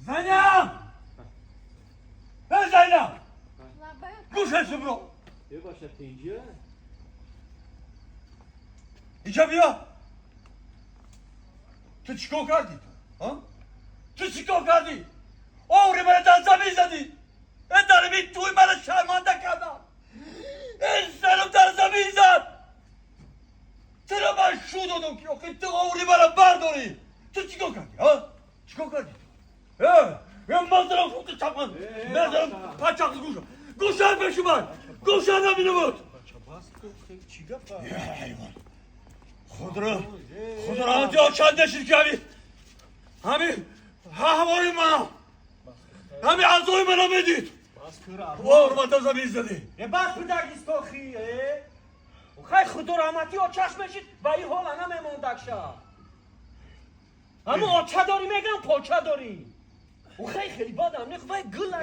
زینب زینب گوشش برو یواش اینجا اینجا بیا تو چیکار کردی تو چیکار کردی عمری من در زمین زدی این دارمی توی من شرمنده کردم این سرم در زمین زد چرا من شو دادم که تو عمری من برداری تو چیکار کردی چیکار کردی تو من دارم تو چپن من دارم پچاق گوشم بشو من گوشم نبینه بود چی گفت خود را همتی ها چند نشید کردی همین هوای منو همین عضای منو میدید رو من زمین زدی بس بدرگیست آخی خیلی خود رحمتی ها چشمشید و این حال انا میموندک شد اما آچه داری میگم پاچه داری خیلی بادم نخواه گل